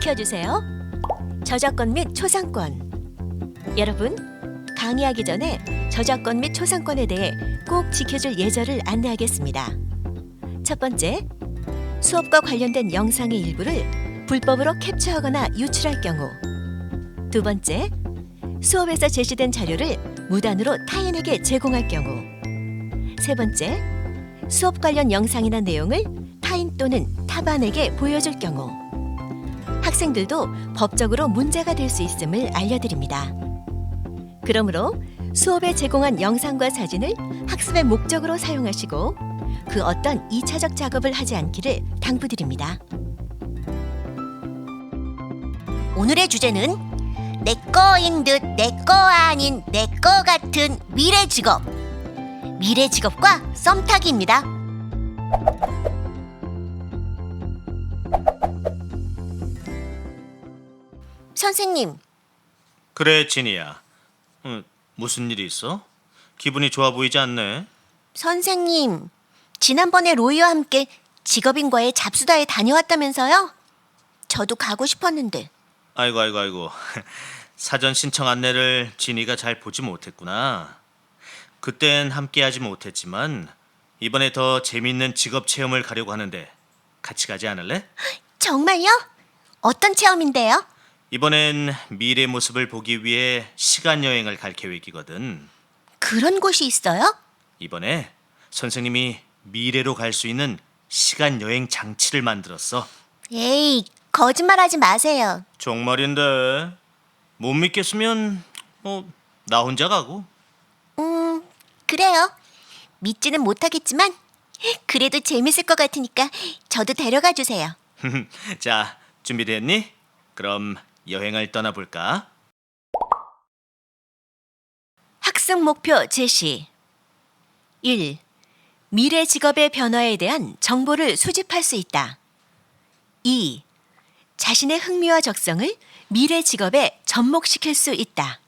지켜주세요. 저작권 및 초상권. 여러분, 강의하기 전에 저작권 및 초상권에 대해 꼭 지켜줄 예절을 안내하겠습니다. 첫 번째, 수업과 관련된 영상의 일부를 불법으로 캡처하거나 유출할 경우. 두 번째, 수업에서 제시된 자료를 무단으로 타인에게 제공할 경우. 세 번째, 수업 관련 영상이나 내용을 타인 또는 타반에게 보여줄 경우. 학생들도 법적으로 문제가 될 수 있음을 알려드립니다. 그러므로 수업에 제공한 영상과 사진을 학습의 목적으로 사용하시고 그 어떤 2차적 작업을 하지 않기를 당부드립니다. 오늘의 주제는 내 거인 듯 내 거 아닌 내 거 같은 미래 직업. 미래 직업과 썸타기입니다. 선생님, 그래, 진이야. 무슨 일이 있어? 기분이 좋아 보이지 않네. 선생님, 지난번에 로이와 함께 직업인과의 잡수다에 다녀왔다면서요? 저도 가고 싶었는데. 아이고. 사전 신청 안내를 진이가 잘 보지 못했구나. 그땐 함께하지 못했지만 이번에 더 재밌는 직업 체험을 가려고 하는데 같이 가지 않을래? 정말요? 어떤 체험인데요? 이번엔 미래 모습을 보기 위해 시간 여행을 갈 계획이거든. 그런 곳이 있어요? 이번에 선생님이 미래로 갈 수 있는 시간 여행 장치를 만들었어. 에이, 거짓말하지 마세요. 정말인데 못 믿겠으면 나 혼자 가고. 그래요. 믿지는 못하겠지만 그래도 재밌을 것 같으니까 저도 데려가 주세요. 자, 준비됐니? 그럼 여행을 떠나볼까? 학습 목표 제시. 1. 미래 직업의 변화에 대한 정보를 수집할 수 있다. 2. 자신의 흥미와 적성을 미래 직업에 접목시킬 수 있다.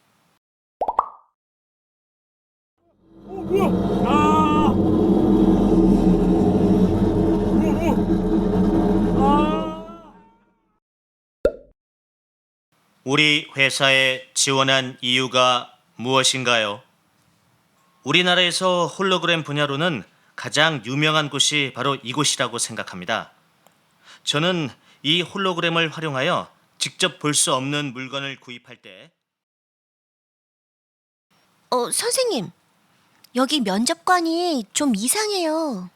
우리 회사에 지원한 이유가 무엇인가요? 우리나라에서 홀로그램 분야로는 가장 유명한 곳이 바로 이곳이라고 생각합니다. 저는 이 홀로그램을 활용하여 직접 볼 수 없는 물건을 구입할 때 선생님, 여기 면접관이 좀 이상해요.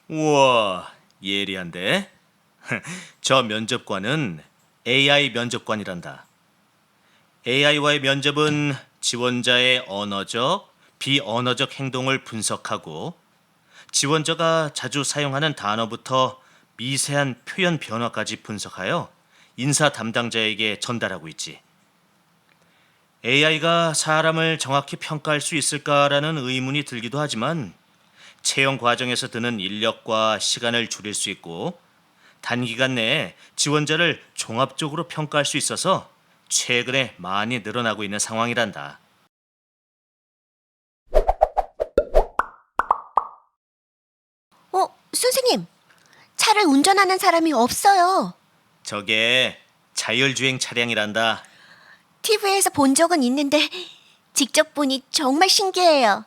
우와, 예리한데? 저 면접관은 AI 면접관이란다. AI와의 면접은 지원자의 언어적, 비언어적 행동을 분석하고 지원자가 자주 사용하는 단어부터 미세한 표현 변화까지 분석하여 인사 담당자에게 전달하고 있지. AI가 사람을 정확히 평가할 수 있을까라는 의문이 들기도 하지만 채용 과정에서 드는 인력과 시간을 줄일 수 있고 단기간 내에 지원자를 종합적으로 평가할 수 있어서 최근에 많이 늘어나고 있는 상황이란다. 선생님, 차를 운전하는 사람이 없어요. 저게 자율주행 차량이란다. TV에서 본 적은 있는데 직접 보니 정말 신기해요.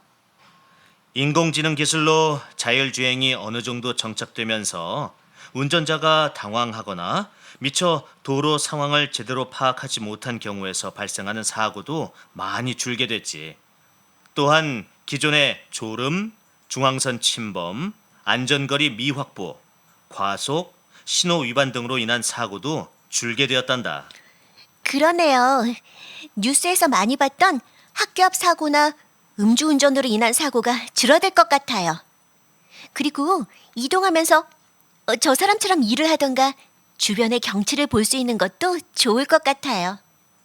인공지능 기술로 자율주행이 어느 정도 정착되면서 운전자가 당황하거나 미처 도로 상황을 제대로 파악하지 못한 경우에서 발생하는 사고도 많이 줄게 됐지. 또한 기존의 졸음, 중앙선 침범, 안전거리 미확보, 과속, 신호 위반 등으로 인한 사고도 줄게 되었단다. 그러네요. 뉴스에서 많이 봤던 학교 앞 사고나 음주운전으로 인한 사고가 줄어들 것 같아요. 그리고 이동하면서 저 사람처럼 일을 하던가 주변의 경치를 볼 수 있는 것도 좋을 것 같아요.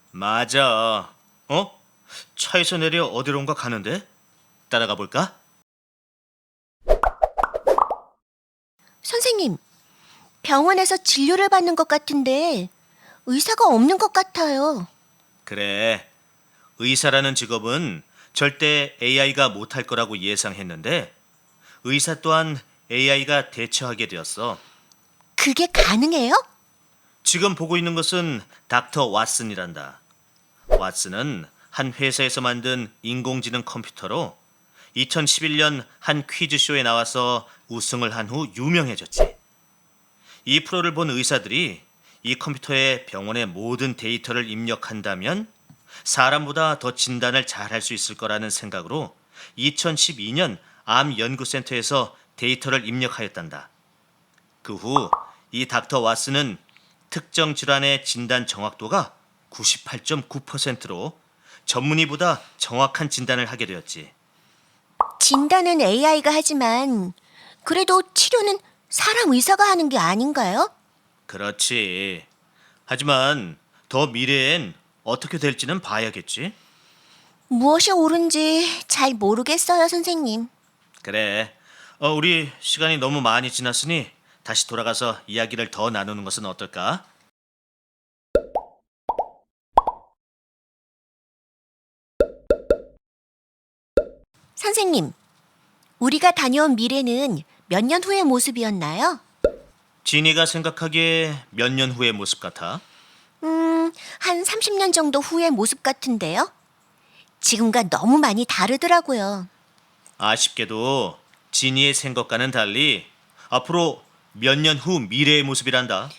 맞아. 차에서 내려 어디론가 가는데? 따라가 볼까? 선생님, 병원에서 진료를 받는 것 같은데 의사가 없는 것 같아요. 그래. 의사라는 직업은 절대 AI가 못할 거라고 예상했는데 의사 또한 AI가 대처하게 되었어. 그게 가능해요? 지금 보고 있는 것은 닥터 왓슨이란다. 왓슨은 한 회사에서 만든 인공지능 컴퓨터로 2011년 한 퀴즈쇼에 나와서 우승을 한 후 유명해졌지. 이 프로를 본 의사들이 이 컴퓨터에 병원의 모든 데이터를 입력한다면 사람보다 더 진단을 잘 할 수 있을 거라는 생각으로 2012년 암 연구센터에서 데이터를 입력하였단다. 그 후 이 닥터 왓슨은 특정 질환의 진단 정확도가 98.9%로 전문의보다 정확한 진단을 하게 되었지. 진단은 AI가 하지만 그래도 치료는 사람 의사가 하는 게 아닌가요? 그렇지. 하지만 더 미래엔 어떻게 될지는 봐야겠지. 무엇이 옳은지 잘 모르겠어요, 선생님. 그래. 우리 시간이 너무 많이 지났으니 다시 돌아가서 이야기를 더 나누는 것은 어떨까? 선생님, 우리가 다녀온 미래는 몇 년 후의 모습이었나요? 지니가 생각하기에 몇 년 후의 모습 같아? 한 30년 정도 후의 모습 같은데요? 지금과 너무 많이 다르더라고요. 아쉽게도 지니의 생각과는 달리 앞으로 몇 년 후 미래의 모습이란다.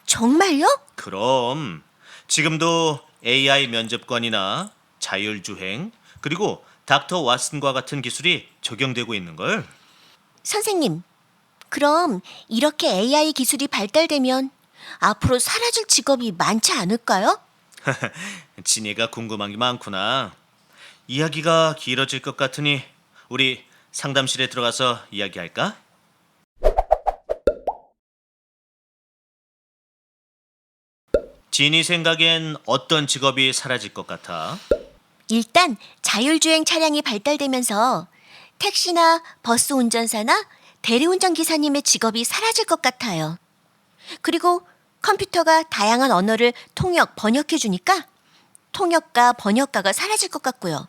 정말요? 그럼 지금도 AI 면접관이나 자율주행 그리고 닥터 왓슨과 같은 기술이 적용되고 있는 걸. 선생님, 그럼 이렇게 AI 기술이 발달되면 앞으로 사라질 직업이 많지 않을까요? 지니가 궁금한 게 많구나. 이야기가 길어질 것 같으니 우리 상담실에 들어가서 이야기할까? 지니 생각엔 어떤 직업이 사라질 것 같아? 일단 자율주행 차량이 발달되면서 택시나 버스 운전사나 대리운전 기사님의 직업이 사라질 것 같아요. 그리고 컴퓨터가 다양한 언어를 통역, 번역해 주니까 통역가, 번역가가 사라질 것 같고요.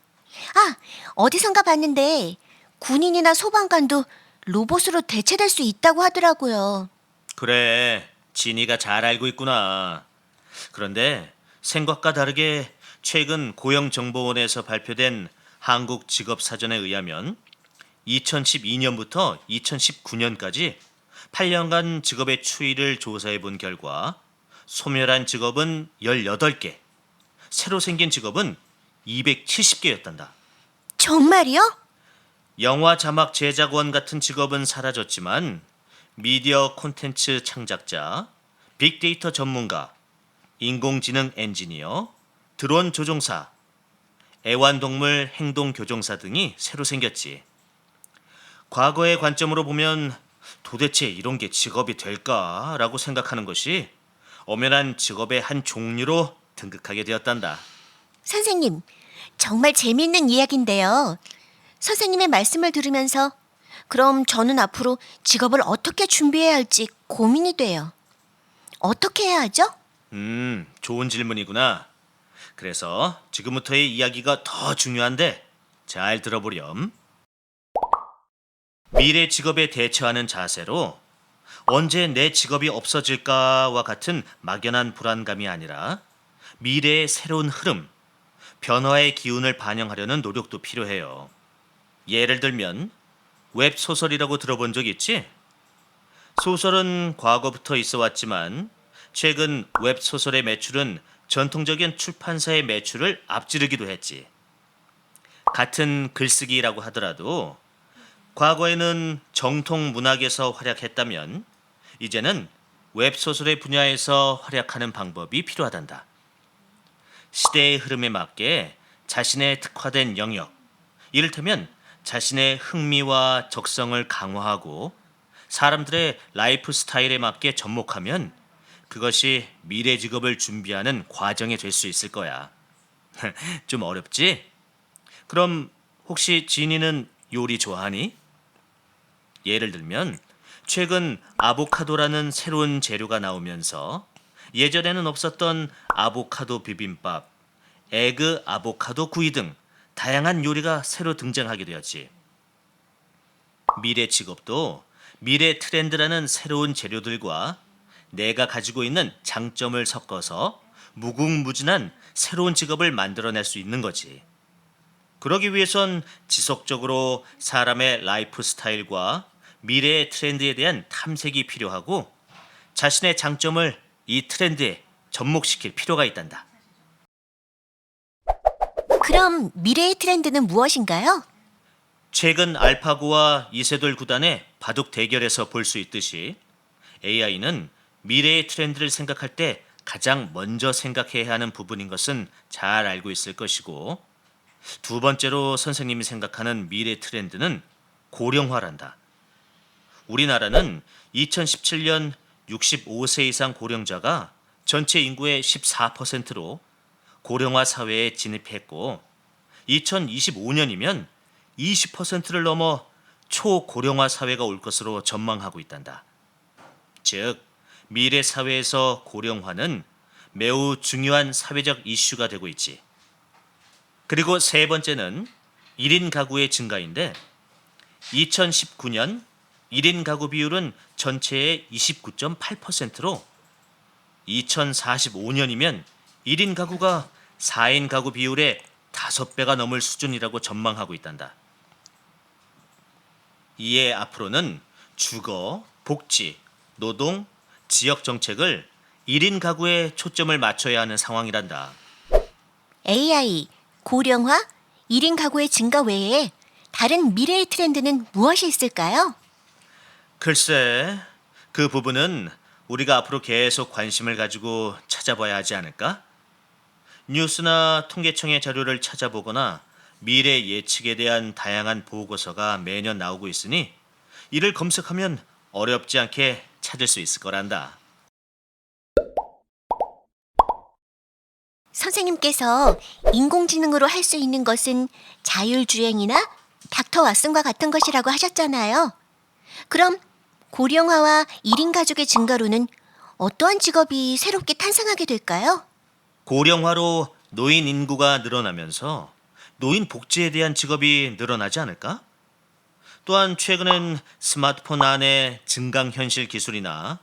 아, 어디선가 봤는데 군인이나 소방관도 로봇으로 대체될 수 있다고 하더라고요. 그래, 지니가 잘 알고 있구나. 그런데 생각과 다르게 최근 고용정보원에서 발표된 한국 직업사전에 의하면 2012년부터 2019년까지 8년간 직업의 추이를 조사해 본 결과 소멸한 직업은 18개, 새로 생긴 직업은 270개였단다. 정말요? 영화 자막 제작원 같은 직업은 사라졌지만 미디어 콘텐츠 창작자, 빅데이터 전문가, 인공지능 엔지니어, 드론 조종사, 애완동물 행동 교정사 등이 새로 생겼지. 과거의 관점으로 보면 도대체 이런 게 직업이 될까라고 생각하는 것이 엄연한 직업의 한 종류로 등극하게 되었단다. 선생님, 정말 재미있는 이야기인데요. 선생님의 말씀을 들으면서 그럼 저는 앞으로 직업을 어떻게 준비해야 할지 고민이 돼요. 어떻게 해야 하죠? 좋은 질문이구나. 그래서 지금부터의 이야기가 더 중요한데 잘 들어보렴. 미래 직업에 대처하는 자세로 언제 내 직업이 없어질까와 같은 막연한 불안감이 아니라 미래의 새로운 흐름, 변화의 기운을 반영하려는 노력도 필요해요. 예를 들면 웹소설이라고 들어본 적 있지? 소설은 과거부터 있어 왔지만 최근 웹소설의 매출은 전통적인 출판사의 매출을 앞지르기도 했지. 같은 글쓰기라고 하더라도 과거에는 정통 문학에서 활약했다면 이제는 웹소설의 분야에서 활약하는 방법이 필요하단다. 시대의 흐름에 맞게 자신의 특화된 영역, 이를테면 자신의 흥미와 적성을 강화하고 사람들의 라이프 스타일에 맞게 접목하면 그것이 미래 직업을 준비하는 과정이 될 수 있을 거야. 좀 어렵지? 그럼 혹시 지니는 요리 좋아하니? 예를 들면 최근 아보카도라는 새로운 재료가 나오면서 예전에는 없었던 아보카도 비빔밥, 에그 아보카도 구이 등 다양한 요리가 새로 등장하게 되었지. 미래 직업도 미래 트렌드라는 새로운 재료들과 내가 가지고 있는 장점을 섞어서 무궁무진한 새로운 직업을 만들어낼 수 있는 거지. 그러기 위해선 지속적으로 사람의 라이프 스타일과 미래의 트렌드에 대한 탐색이 필요하고 자신의 장점을 이 트렌드에 접목시킬 필요가 있단다. 그럼 미래의 트렌드는 무엇인가요? 최근 알파고와 이세돌 구단의 바둑 대결에서 볼 수 있듯이 AI는 미래의 트렌드를 생각할 때 가장 먼저 생각해야 하는 부분인 것은 잘 알고 있을 것이고, 두 번째로 선생님이 생각하는 미래 트렌드는 고령화란다. 우리나라는 2017년 65세 이상 고령자가 전체 인구의 14%로 고령화 사회에 진입했고, 2025년이면 20%를 넘어 초고령화 사회가 올 것으로 전망하고 있단다. 즉, 미래 사회에서 고령화는 매우 중요한 사회적 이슈가 되고 있지. 그리고 세 번째는 1인 가구의 증가인데, 2019년 1인 가구 비율은 전체의 29.8%로 2045년이면 1인 가구가 4인 가구 비율의 5배가 넘을 수준이라고 전망하고 있단다. 이에 앞으로는 주거, 복지, 노동, 지역 정책을 1인 가구에 초점을 맞춰야 하는 상황이란다. AI, 고령화, 1인 가구의 증가 외에 다른 미래의 트렌드는 무엇이 있을까요? 글쎄, 그 부분은 우리가 앞으로 계속 관심을 가지고 찾아봐야 하지 않을까? 뉴스나 통계청의 자료를 찾아보거나 미래 예측에 대한 다양한 보고서가 매년 나오고 있으니 이를 검색하면 어렵지 않게 찾을 수 있을 거란다. 선생님께서 인공지능으로 할 수 있는 것은 자율주행이나 닥터 왓슨과 같은 것이라고 하셨잖아요. 그럼 고령화와 1인 가족의 증가로는 어떠한 직업이 새롭게 탄생하게 될까요? 고령화로 노인 인구가 늘어나면서 노인 복지에 대한 직업이 늘어나지 않을까? 또한 최근엔 스마트폰 안에 증강현실 기술이나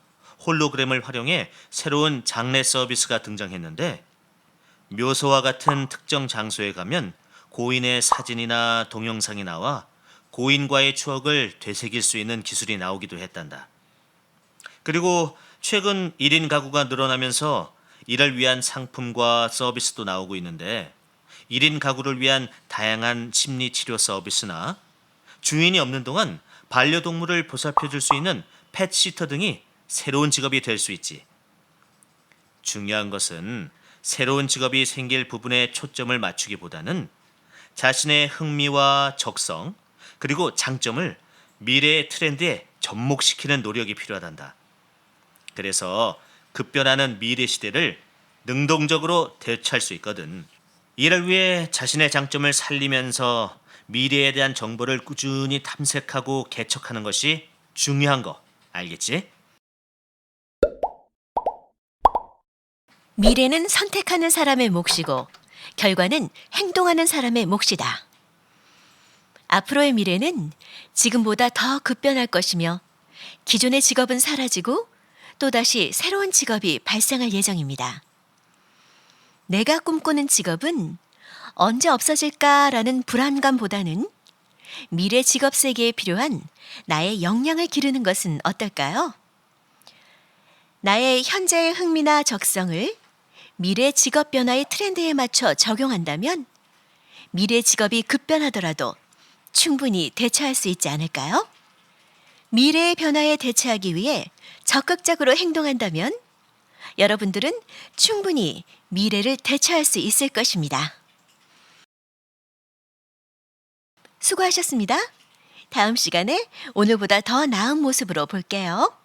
홀로그램을 활용해 새로운 장례 서비스가 등장했는데, 묘소와 같은 특정 장소에 가면 고인의 사진이나 동영상이 나와 고인과의 추억을 되새길 수 있는 기술이 나오기도 했단다. 그리고 최근 1인 가구가 늘어나면서 이를 위한 상품과 서비스도 나오고 있는데, 1인 가구를 위한 다양한 심리 치료 서비스나 주인이 없는 동안 반려동물을 보살펴줄 수 있는 펫시터 등이 새로운 직업이 될 수 있지. 중요한 것은 새로운 직업이 생길 부분에 초점을 맞추기보다는 자신의 흥미와 적성, 그리고 장점을 미래의 트렌드에 접목시키는 노력이 필요하단다. 그래서 급변하는 미래 시대를 능동적으로 대처할 수 있거든. 이를 위해 자신의 장점을 살리면서 미래에 대한 정보를 꾸준히 탐색하고 개척하는 것이 중요한 거 알겠지? 미래는 선택하는 사람의 몫이고 결과는 행동하는 사람의 몫이다. 앞으로의 미래는 지금보다 더 급변할 것이며 기존의 직업은 사라지고 또다시 새로운 직업이 발생할 예정입니다. 내가 꿈꾸는 직업은 언제 없어질까라는 불안감보다는 미래 직업 세계에 필요한 나의 역량을 기르는 것은 어떨까요? 나의 현재의 흥미나 적성을 미래 직업 변화의 트렌드에 맞춰 적용한다면 미래 직업이 급변하더라도 충분히 대처할 수 있지 않을까요? 미래의 변화에 대처하기 위해 적극적으로 행동한다면 여러분들은 충분히 미래를 대처할 수 있을 것입니다. 수고하셨습니다. 다음 시간에 오늘보다 더 나은 모습으로 볼게요.